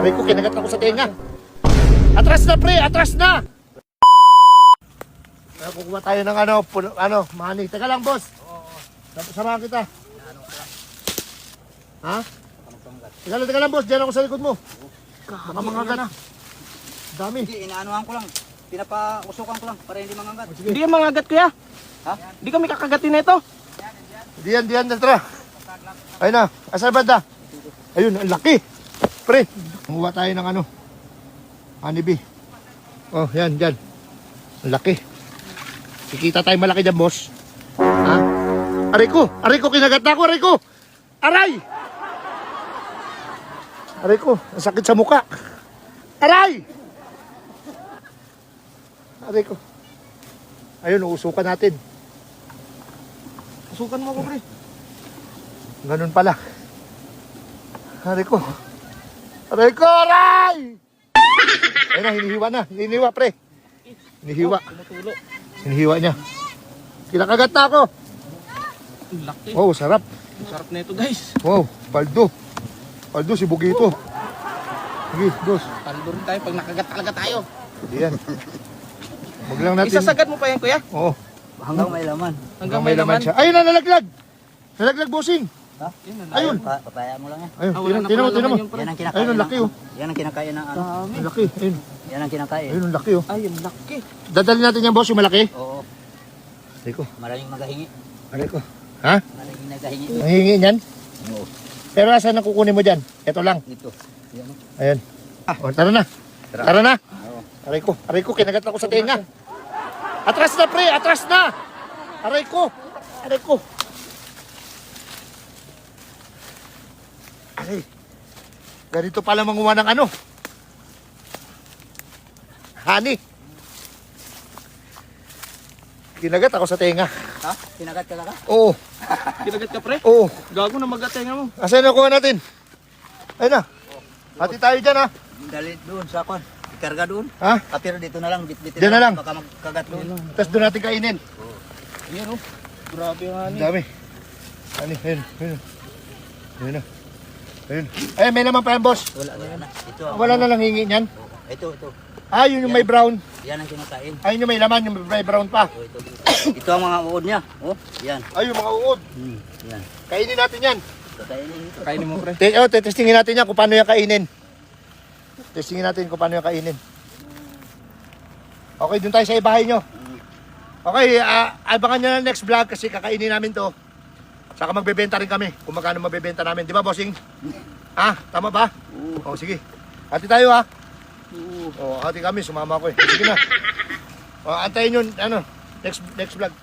Aray ko, kinagat ako sa tenga. Atras na, pre! Atras na! Kukuha tayo ng mani. Teka lang, boss. Samahan kita. Ha? Teka lang, boss. Diyan ako sa likod mo. Baka mangagat na. Dami. Hindi, inaanuhan ko lang. Pinapausukan ko lang para hindi mangagat. Hindi yan mangagat, kuya. Ha? Hindi kami kakagatin na ito. Diyan, tara. Ayun na. Asan banda? Ayun, ang laki. Pre, kukuha tayo ng honeybee. Oh, yan, dyan. Ang laki. Kikita tayo malaki dyan, boss. Ha? Aray ko, kinagat na ako, aray ko. Aray! Aray ko, ang sakit sa muka. Aray! Aray ko. Ayun, uusukan natin. Pasukan mo ako, pre. Ganun pala. Aray ko. Aray ko, aray! Ayun na, hinihiwa, pre. Hinihiwa. Tumutulo. Hinihiwa niya. Kinakagat na ako. Ang laki. Wow, sarap. Ang sarap na ito, guys. Wow, paldo. Paldo si Bugito. Sige, dos. Paldo rin tayo pag nakagat talaga tayo. Yan. Huwag lang natin. Isasagad mo pa yan, kuya. Oo. Hanggang may laman. Hanggang may laman. siya. Ayun na, nalaglag. Nalaglag, bossing. Ha? Yun, ang Ayun. Papaya mo lang yan. Ayun, wala na tinan mo. pala laman yung pre. Yan ang kinakain. Ayun, ang laki, oh. Yan ang kinakain ng ano. Dami. Ang laki. Ayun. Yan ang kinakain. Ayun, ang laki, oh. Ay, ang laki. Dadalhin natin yan, boss, yung malaki. Oo. Aray ko. Maraming magahingi. Aray ko. Ha? Maraming nagahingi. Ang hihingi niyan? Oo. Pero asan ang kukunin mo dyan? Ito lang. Ito. Yan. Ayan. O, tara na. Tara na. Oo. Aray ko, kinagat ako sa tenga. Atras na, pre, atras na. Aray ko. Aray. Ganito pala manguha ng honey. Kinagat ako sa tenga. Ha? Kinagat ka ka? Oo, Kinagat ka, pre. oo. Gago na magatenga mo. Asan nakuha natin? Ayun na. Hati tayo dyan, ha. Dali doon sa kon. Ikarga doon. Ha? Pero dito na lang. Bit-bit Diyan na lang. Baka magkagat doon. Tapos doon natin kainin. Yan, oh. Grabe yung Ang ani. dami. Ayun. Ayun. Ayun, may naman pa yan, boss. Wala na yan. Ito. Wala na lang hingi niyan. Ito. Ah, yun yung may brown. Yan ang kinakain. Ayun yung may laman, yung may brown pa. Oh, ito. Ito ang mga uod niya. Oh, yan. Ay, yung mga uod. Yan. Kainin natin yan. Kakainin ito. Kainin mo, pre. Testingin natin yan kung paano yung kainin. Testingin natin kung paano yung kainin. Okay, dun tayo sa ibahay nyo. Okay, abangan nyo na next vlog kasi kakainin namin to. Saka magbebenta rin kami kung magkano mabebenta namin. Di ba, bossing? Ha? Tama ba? Oo. Sige. Hati tayo, ha? Oo. Hati kami. Sumama ko eh. Sige na. Antayin nyo, next vlog.